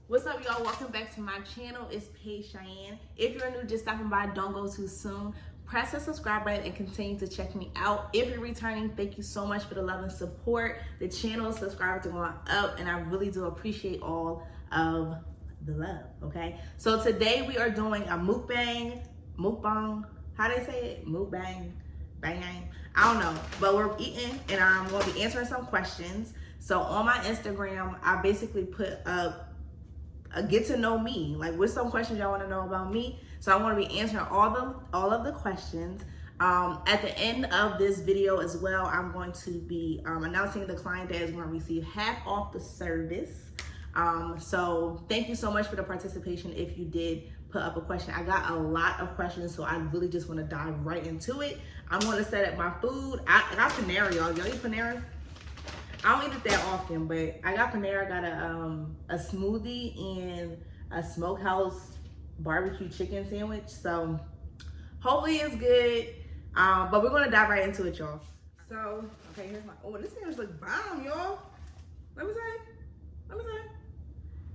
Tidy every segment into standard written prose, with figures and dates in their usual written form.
What's up, y'all? Welcome back to my channel. It's Paige Cheyenne. If you're new, just stopping by, don't go too soon. Press the subscribe button and continue to check me out. If you're returning, thank you so much for the love and support. The channel subscribers are going up, and I really do appreciate all of the love, okay? So today we are doing a mukbang, how they say it? Mukbang, bang, I don't know. But we're eating, and I'm going to be answering some questions. So on my Instagram, I basically put up a get to know me, like what's some questions y'all want to know about me. So I want to be answering all of the questions. At the end of this video as well, I'm going to be announcing the client that is going to receive half off the service. So thank you so much for the participation. If you did put up a question, I got a lot of questions, so I really just want to dive right into it. I'm going to set up my food. I got Panera, y'all. Y'all eat Panera? I don't eat it that often, but I got Panera. I got a smoothie and a smokehouse barbecue chicken sandwich. So hopefully it's good. But we're gonna dive right into it, y'all. So, okay, here's my, oh, this sandwich looks bomb, y'all. Let me say.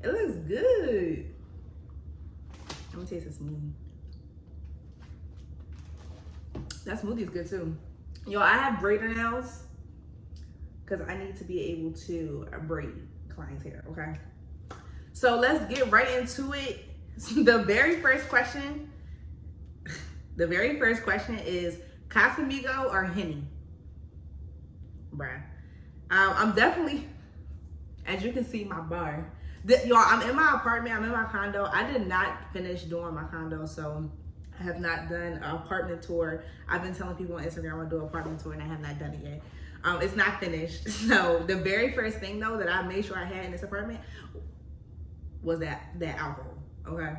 It looks good. Let me taste the smoothie. That smoothie is good too. Y'all, I have braider nails because I need to be able to braid clients' hair, okay? So let's get right into it. The very first question is Casamigo or Henny? Bruh. I'm definitely, as you can see, my bar. Y'all, I'm in my apartment, I'm in my condo. I did not finish doing my condo, so I have not done an apartment tour. I've been telling people on Instagram I'll do an apartment tour, and I have not done it yet. It's not finished. So the very first thing though that I made sure I had in this apartment was that alcohol, okay?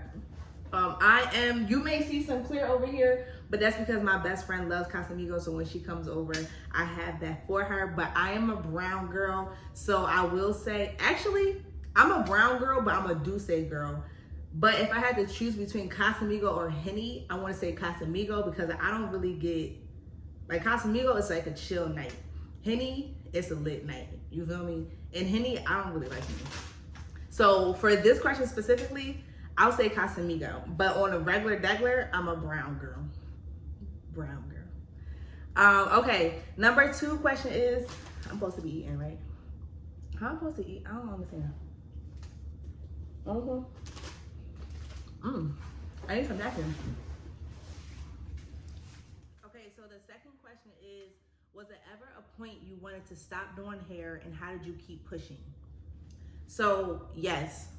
You may see some clear over here, but that's because my best friend loves Casamigos, so when she comes over, I have that for her. But I am a brown girl, so I will say, actually, I'm a brown girl, but I'm a Douce girl. But if I had to choose between Casamigo or Henny, I want to say Casamigo because I don't really get, like Casamigo is like a chill night. Henny, it's a lit night, you feel me? And Henny, I don't really like Henny. So for this question specifically, I'll say Casamigo. But on a regular, I'm a brown girl. Okay, number 2 question is, I'm supposed to be eating, right? How am I supposed to eat? I don't understand. I need some napkins. Okay, so the second question is, was there ever a point you wanted to stop doing hair, and how did you keep pushing? So yes,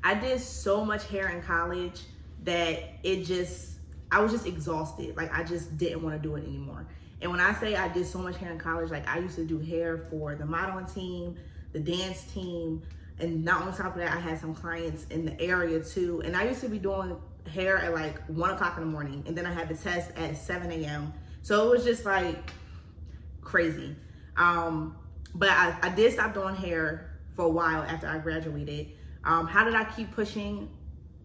I did so much hair in college that I was just exhausted. Like I just didn't want to do it anymore. And when I say I did so much hair in college, like I used to do hair for the modeling team, the dance team, and not on top of that, I had some clients in the area too. And I used to be doing hair at like 1 o'clock in the morning, and then I had the test at 7 a.m. So it was just like crazy. But I did stop doing hair for a while after I graduated. How did I keep pushing?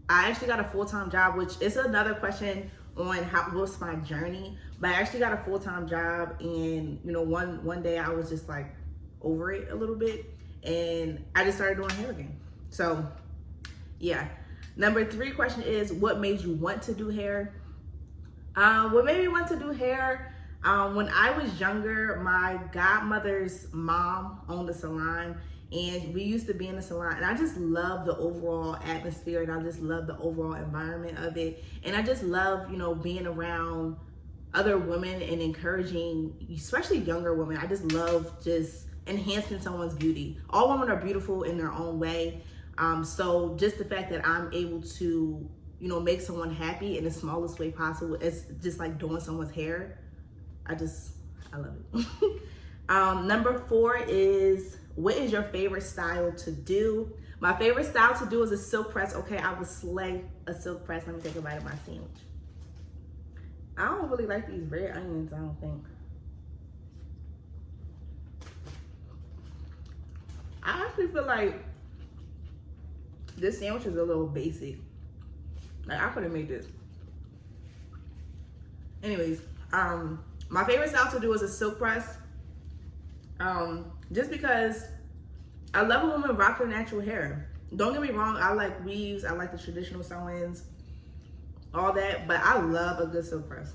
I actually got a full-time job, which is another question on what's my journey. But I actually got a full-time job, and you know, one day I was just like over it a little bit, and I just started doing hair again. So yeah. Number 3 question is, what made you want to do hair? What made me want to do hair? When I was younger, my godmother's mom owned a salon, and we used to be in the salon, and I just love the overall atmosphere, and I just love the overall environment of it. And I just love, you know, being around other women and encouraging, especially younger women. I just love just enhancing someone's beauty. All women are beautiful in their own way. So just the fact that I'm able to, you know, make someone happy in the smallest way possible, it's just like doing someone's hair. I love it. Number 4 is, what is your favorite style to do? My favorite style to do is a silk press. Okay, I would slay a silk press. Let me take a bite of my sandwich. I don't really like these red onions, I don't think. I actually feel like this sandwich is a little basic. Like I could have made this. Anyways, my favorite style to do is a silk press. Just because I love a woman rock their natural hair. Don't get me wrong, I like weaves, I like the traditional sew-ins, all that, but I love a good silk press.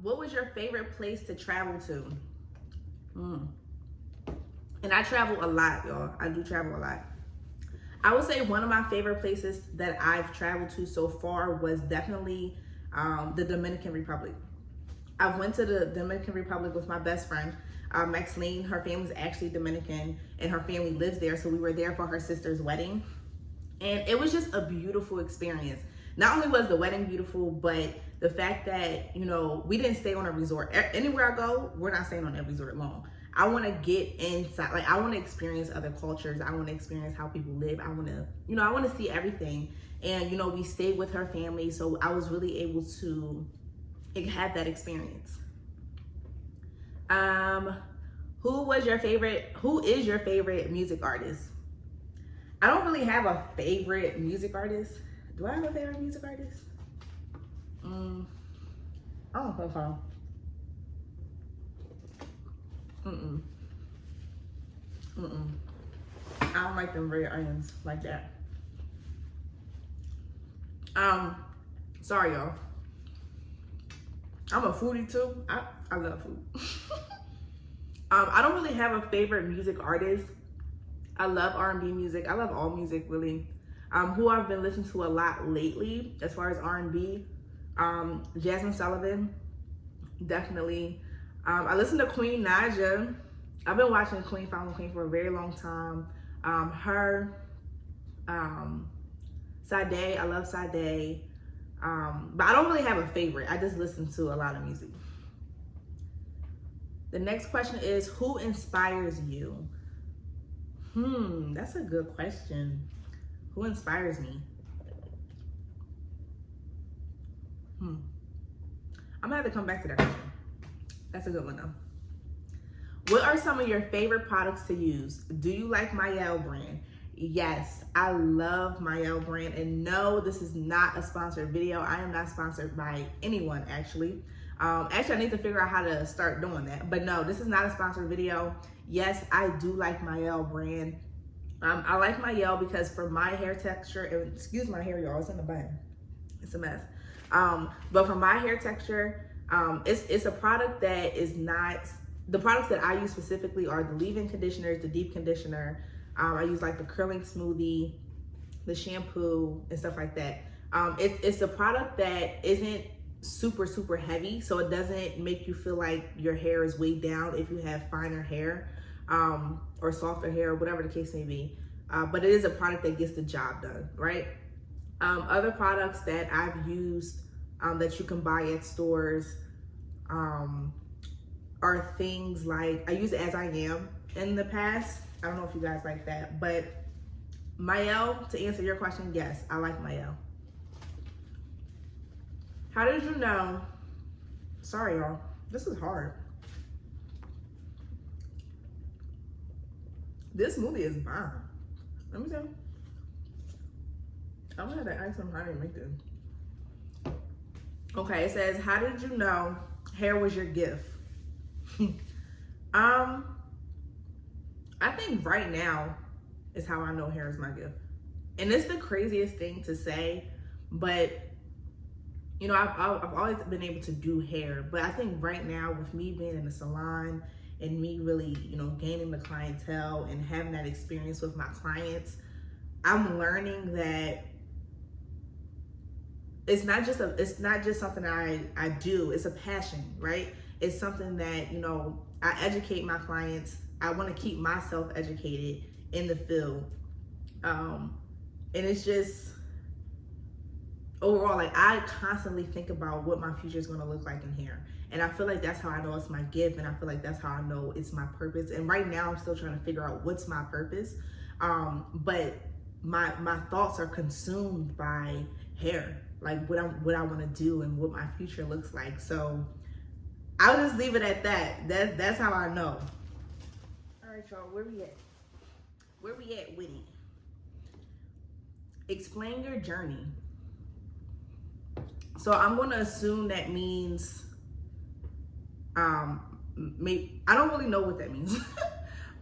What was your favorite place to travel to? And I travel a lot, y'all. I do travel a lot. I would say one of my favorite places that I've traveled to so far was definitely the Dominican Republic. I went to the Dominican Republic with my best friend, Maxine. Her family's actually Dominican and her family lives there. So we were there for her sister's wedding. And it was just a beautiful experience. Not only was the wedding beautiful, but the fact that, you know, we didn't stay on a resort. Anywhere I go, we're not staying on that resort long. I want to get inside, like I want to experience other cultures. I want to experience how people live. I want to, you know, I want to see everything. And, you know, we stayed with her family. So I was really able to have that experience. Who is your favorite music artist? I don't really have a favorite music artist. Do I have a favorite music artist? I don't think so. I don't like them red onions like that. Sorry y'all. I'm a foodie too. I love food. I don't really have a favorite music artist. I love R&B music. I love all music really. Who I've been listening to a lot lately as far as R&B, Jasmine Sullivan, definitely. I listen to Queen Naja. I've been watching Queen, following Queen for a very long time. Sade, I love Sade. But I don't really have a favorite. I just listen to a lot of music. The next question is, who inspires you? That's a good question. Who inspires me? I'm gonna have to come back to that question. That's a good one though. What are some of your favorite products to use? Do you like Mielle brand? Yes, I love Mielle brand. And no, this is not a sponsored video. I am not sponsored by anyone actually. Actually, I need to figure out how to start doing that. But no, this is not a sponsored video. Yes, I do like Mielle brand. I like Mielle because for my hair texture, and excuse my hair, y'all, it's in the bun. It's a mess. But for my hair texture, it's a product that is not, the products that I use specifically are the leave-in conditioners, the deep conditioner. I use like the curling smoothie, the shampoo, and stuff like that. It's a product that isn't super heavy, so it doesn't make you feel like your hair is weighed down if you have finer hair or softer hair, or whatever the case may be. But it is a product that gets the job done, right? Other products that I've used that you can buy at stores are things like, I use As I Am in the past. I don't know if you guys like that, but Mielle, to answer your question, yes, I like Mielle. How did you know? Sorry, y'all. This is hard. This movie is bomb. Let me tell you. I'm gonna have to ask them how they make this. Okay, it says, how did you know hair was your gift? I think right now is how I know hair is my gift. And it's the craziest thing to say, but you know, I've always been able to do hair, but I think right now with me being in the salon and me really, you know, gaining the clientele and having that experience with my clients, I'm learning that it's not just something I do, it's a passion, right? It's something that, you know, I educate my clients. I want to keep myself educated in the field. And it's just, overall, like I constantly think about what my future is going to look like in hair. And I feel like that's how I know it's my gift. And I feel like that's how I know it's my purpose. And right now I'm still trying to figure out what's my purpose. But my thoughts are consumed by hair, like what I want to do and what my future looks like. So I'll just leave it at that. That's how I know. All right, y'all, where we at? Where we at with it? Explain your journey. So I'm gonna assume that means, I don't really know what that means.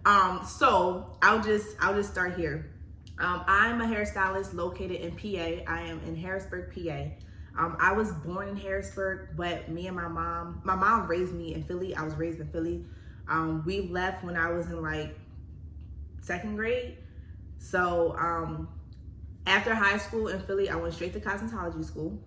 So I'll just start here. I'm a hairstylist located in PA. I am in Harrisburg, PA. I was born in Harrisburg, but me and my mom raised me in Philly. I was raised in Philly. We left when I was in like 2nd grade. So after high school in Philly, I went straight to cosmetology school.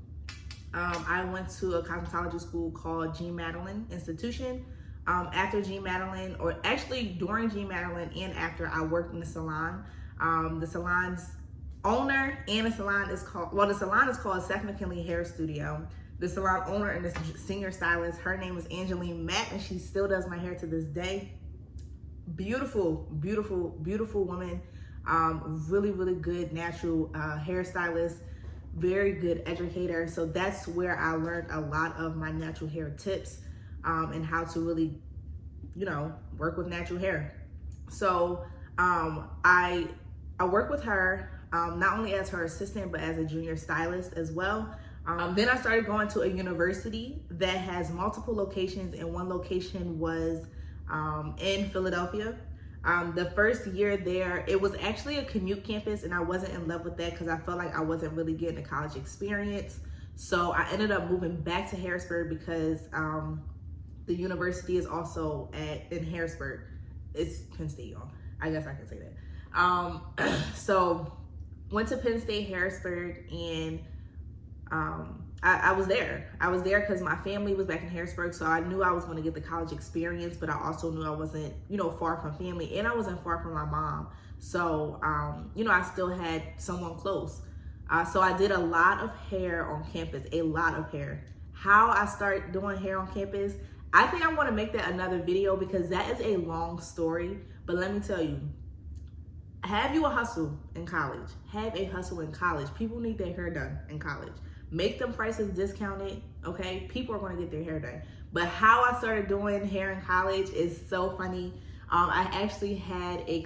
I went to a cosmetology school called Jean Madeline Institution. After Jean Madeline, or actually during Jean Madeline and after, I worked in the salon. The salon's owner and the salon is called Second McKinley Hair Studio. The salon owner and the senior stylist, her name is Angeline Matt, and she still does my hair to this day. Beautiful, beautiful, beautiful woman. Really, really good natural hairstylist, very good educator. So that's where I learned a lot of my natural hair tips and how to really, work with natural hair. So I work with her not only as her assistant, but as a junior stylist as well. Then I started going to a university that has multiple locations, and one location was in Philadelphia. The first year there, it was actually a commute campus, and I wasn't in love with that because I felt like I wasn't really getting a college experience. So I ended up moving back to Harrisburg because the university is also in Harrisburg. It's Penn State, y'all. I guess I can say that. So went to Penn State Harrisburg, and I was there. I was there because my family was back in Harrisburg, so I knew I was going to get the college experience, but I also knew I wasn't, far from family, and I wasn't far from my mom. So, I still had someone close. So I did a lot of hair on campus, a lot of hair. How I started doing hair on campus, I think I want to make that another video because that is a long story. But let me tell you, have you a hustle in college? Have a hustle in college. People need their hair done in college. Make them prices discounted, okay? People are going to get their hair done. But how I started doing hair in college is so funny. I actually had a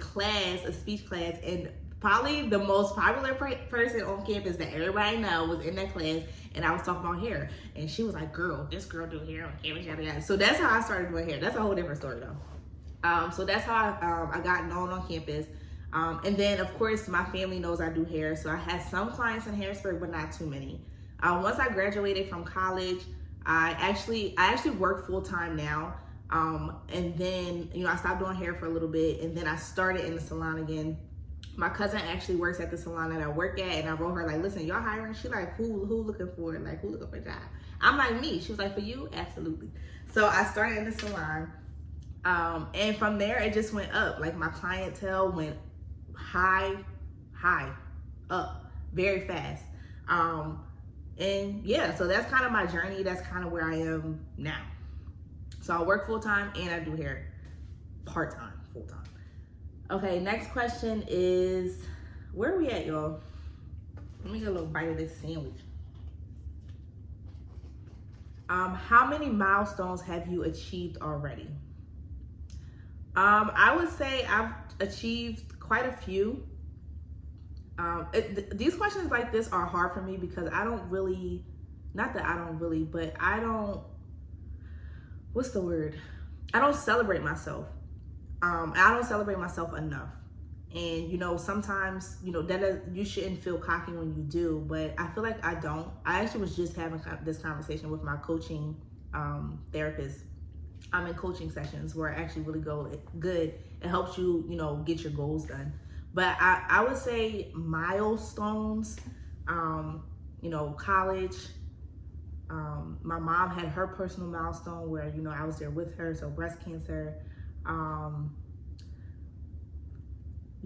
speech class, and probably the most popular person on campus that everybody knows was in that class, and I was talking about hair. And she was like, girl, this girl do hair on campus, yada, yada. So that's how I started doing hair. That's a whole different story, though. So that's how I got known on campus. And then, of course, my family knows I do hair. So I had some clients in Harrisburg, but not too many. Once I graduated from college, I actually work full-time now. And then, I stopped doing hair for a little bit, and then I started in the salon again. My cousin actually works at the salon that I work at, and I wrote her like, listen, y'all hiring? She like, who looking for it? Like, who looking for a job? I'm like, me. She was like, for you? Absolutely. So I started in the salon. And from there, it just went up. Like, my clientele went high, up, very fast. And yeah, so that's kind of my journey. That's kind of where I am now. So I work full-time and I do hair part-time, full-time. Okay, next question is, where are we at, y'all? Let me get a little bite of this sandwich. How many milestones have you achieved already? I would say I've achieved quite a few. These questions like this are hard for me because I don't, what's the word? I don't celebrate myself. I don't celebrate myself enough. And, sometimes, you shouldn't feel cocky when you do, but I feel like I don't. I actually was just having this conversation with my coaching therapist. I'm in coaching sessions where I actually really go good. It helps you, get your goals done. But I would say milestones, college. My mom had her personal milestone where, I was there with her. So breast cancer,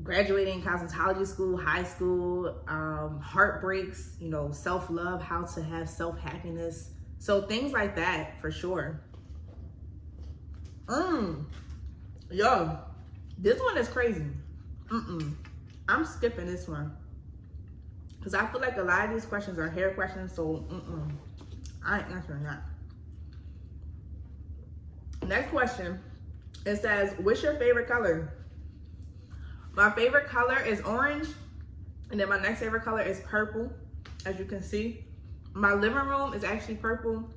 graduating cosmetology school, high school, heartbreaks, self-love, how to have self-happiness. So things like that for sure. Yo, this one is crazy. I'm skipping this one because I feel like a lot of these questions are hair questions, so I ain't answering that. Next question, it says, what's your favorite color? My favorite color is orange, and then my next favorite color is purple, as you can see. My living room is actually purple.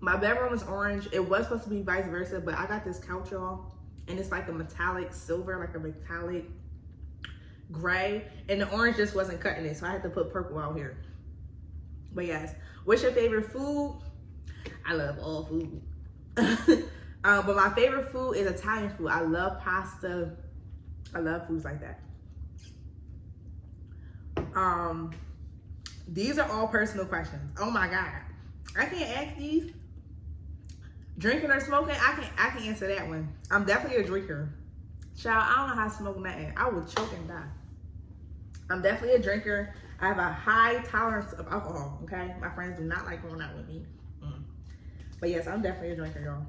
My bedroom is orange. It was supposed to be vice versa, but I got this couch, y'all. and it's like a metallic silver, like a metallic gray, and the orange just wasn't cutting it, so I had to put purple out here. But yes, what's your favorite food? I love all food. But my favorite food is Italian food. I love pasta. I love foods like that. These are all personal questions. Oh my God. I can't ask these. Drinking or smoking? I can answer that one. I'm definitely a drinker. Child, I don't know how to smoke nothing. I would choke and die. I'm definitely a drinker. I have a high tolerance of alcohol, okay? My friends do not like going out with me. But yes, I'm definitely a drinker, y'all.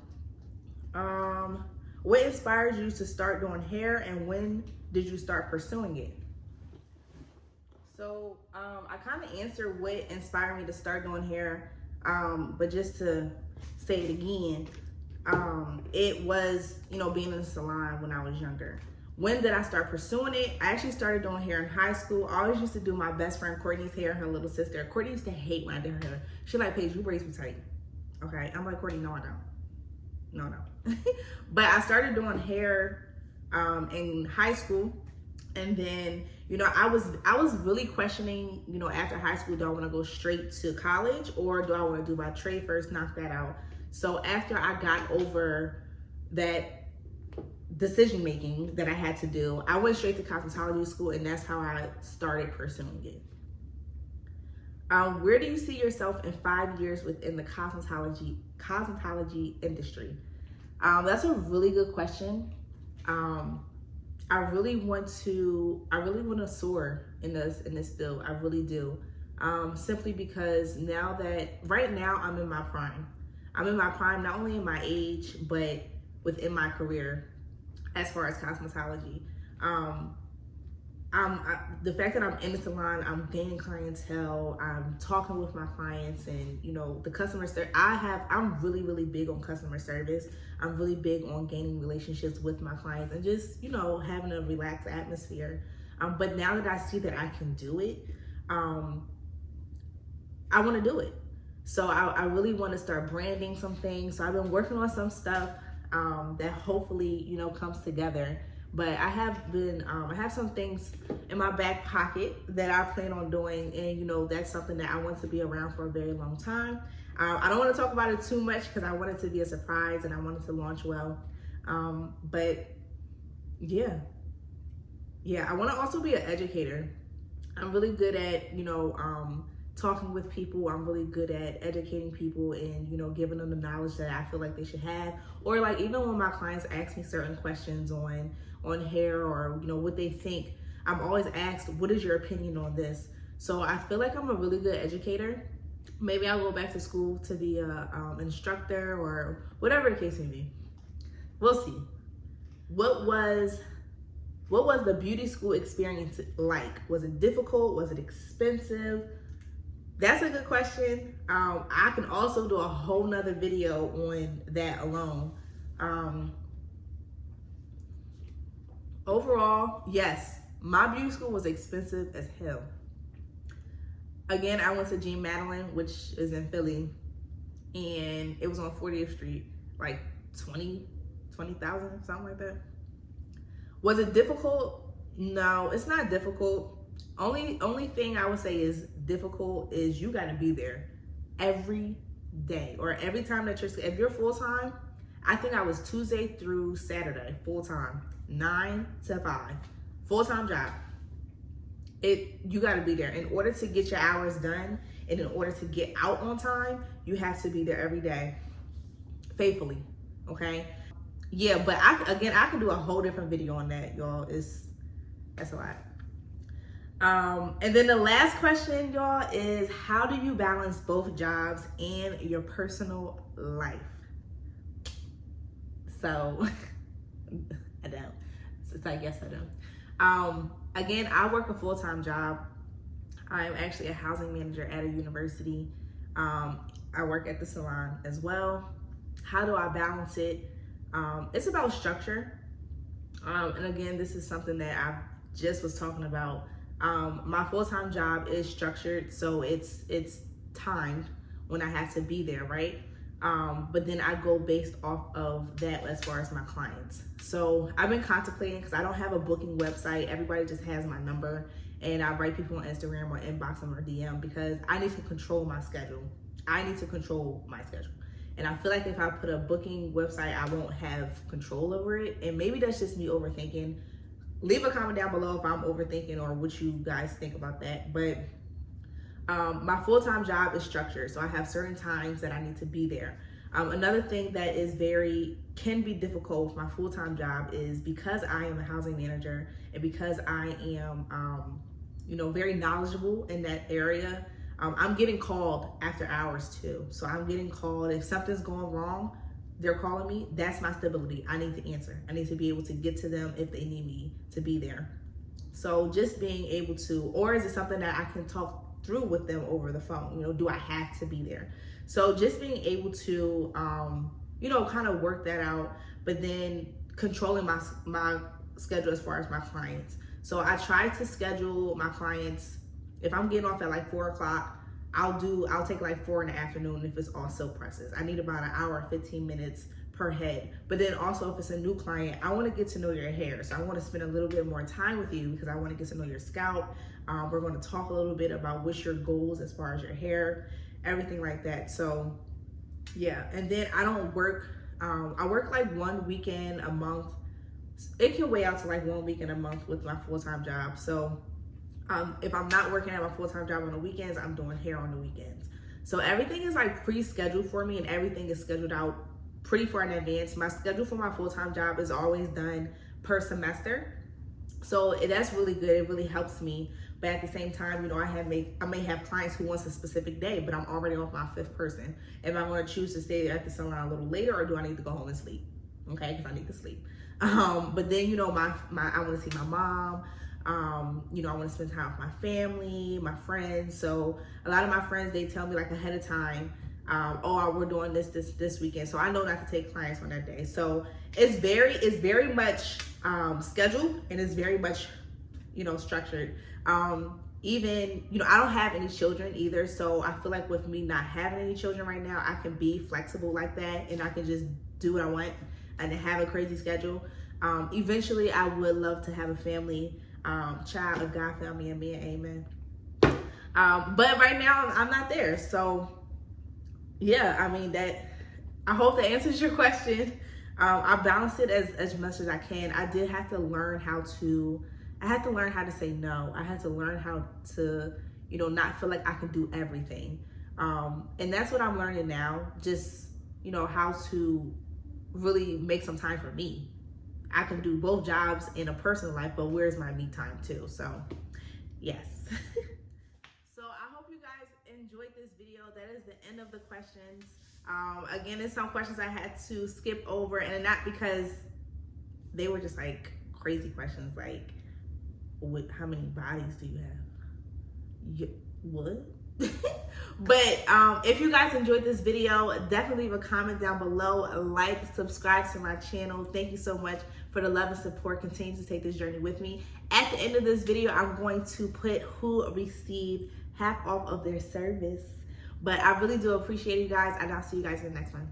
What inspired you to start doing hair, and when did you start pursuing it? So I kind of answered what inspired me to start doing hair, but just to say it again, it was, being in the salon when I was younger. When did I start pursuing it? I actually started doing hair in high school. I always used to do my best friend Courtney's hair, her little sister. Courtney used to hate when I did her hair. She like, Paige, you braids me tight. Okay, I'm like, Courtney, no, I don't. No. But I started doing hair in high school, and then I was really questioning, after high school, do I want to go straight to college, or do I want to do my trade first, knock that out? So after I got over that decision making that I had to do, I went straight to cosmetology school, and that's how I started pursuing it. Where do you see yourself in 5 years within the cosmetology industry? That's a really good question. I really want to soar in this field. I really do. Simply because right now I'm in my prime. I'm in my prime, not only in my age, but within my career as far as cosmetology. The fact that I'm in the salon, I'm gaining clientele, I'm talking with my clients, and the customer service. I'm really, really big on customer service. I'm really big on gaining relationships with my clients and just, having a relaxed atmosphere. But now that I see that I can do it, I want to do it. So I really want to start branding some things. So I've been working on some stuff that hopefully, comes together. But I have some things in my back pocket that I plan on doing, and that's something that I want to be around for a very long time. I don't want to talk about it too much because I want it to be a surprise and I want it to launch well. But yeah, I want to also be an educator. I'm really good at talking with people. I'm really good at educating people and giving them the knowledge that I feel like they should have. Or like even when my clients ask me certain questions on hair or what they think, I'm always asked, what is your opinion on this? So I feel like I'm a really good educator. Maybe I'll go back to school to be a instructor or whatever the case may be. We'll see. What was the beauty school experience like? Was it difficult? Was it expensive? That's a good question. I can also do a whole nother video on that alone. Overall, yes, my beauty school was expensive as hell. Again, I went to Jean Madeline, which is in Philly, and it was on 40th Street, like 20,000, something like that. Was it difficult? No, it's not difficult. Only thing I would say is difficult is you got to be there every day or every time that if you're full-time. I think I was Tuesday through Saturday, full-time, 9 to 5, full-time job. You got to be there in order to get your hours done, and in order to get out on time, you have to be there every day, faithfully. Okay. Yeah, but I can do a whole different video on that, y'all. That's a lot. And then the last question, y'all, is how do you balance both jobs and your personal life? So I don't. So I guess I don't. Again, I work a full-time job. I'm actually a housing manager at a university. I work at the salon as well. How do I balance it? It's about structure. And again, this is something that I just was talking about. My full-time job is structured, so it's timed when I have to be there, right? But then I go based off of that as far as my clients. So I've been contemplating, because I don't have a booking website. Everybody just has my number, and I write people on Instagram or inbox them or DM, because I need to control my schedule. And I feel like if I put a booking website, I won't have control over it. And maybe that's just me overthinking. Leave a comment down below if I'm overthinking or what you guys think about that. But my full-time job is structured, so I have certain times that I need to be there. Another thing that is can be difficult with my full-time job is, because I am a housing manager and because I am, very knowledgeable in that area, I'm getting called after hours too. So I'm getting called if something's going wrong. They're calling me. That's my stability. I need to answer. I need to be able to get to them if they need me to be there. So just being able to, or is it something that I can talk through with them over the phone? Do I have to be there? So just being able to, kind of work that out, but then controlling my schedule as far as my clients. So I try to schedule my clients. If I'm getting off at like 4 o'clock, I'll take like 4 in the afternoon if it's all silk presses. I need about an hour and 15 minutes per head. But then also, if it's a new client, I want to get to know your hair. So I want to spend a little bit more time with you, because I want to get to know your scalp. We're going to talk a little bit about what's your goals as far as your hair, everything like that. So yeah, and then I don't work, I work like 1 weekend a month. It can weigh out to like 1 weekend a month with my full-time job. So if I'm not working at my full-time job on the weekends, I'm doing hair on the weekends. So everything is like pre-scheduled for me, and everything is scheduled out pretty far in advance. My schedule for my full-time job is always done per semester. So that's really good. It really helps me. But at the same time, I may have clients who wants a specific day, but I'm already off my 5th person. Am I going to choose to stay at the salon a little later, or do I need to go home and sleep? Okay, because I need to sleep. But then, I want to see my mom. I want to spend time with my family, my friends. So a lot of my friends, they tell me like ahead of time, we're doing this weekend. So I know not to take clients on that day. So it's very much scheduled, and it's very much, structured. Even, I don't have any children either. So I feel like with me not having any children right now, I can be flexible like that, and I can just do what I want and have a crazy schedule. Eventually I would love to have a family, child of God, family, and me, amen. But right now I'm not there. So yeah, I hope that answers your question. I balance it as much as I can. I did have to learn how to say no. I had to learn how to, not feel like I can do everything. And that's what I'm learning now. Just, how to really make some time for me. I can do both jobs in a personal life, but where's my me time too? So yes. So I hope you guys enjoyed this video. That is the end of the questions. Again, there's some questions I had to skip over, and not because they were just like crazy questions, like how many bodies do you have? What? But if you guys enjoyed this video, definitely leave a comment down below, like, subscribe to my channel. Thank you so much for the love and support. Continue to take this journey with me. At the end of this video, I'm going to put who received half off of their service. But I really do appreciate you guys, and I'll see you guys in the next one.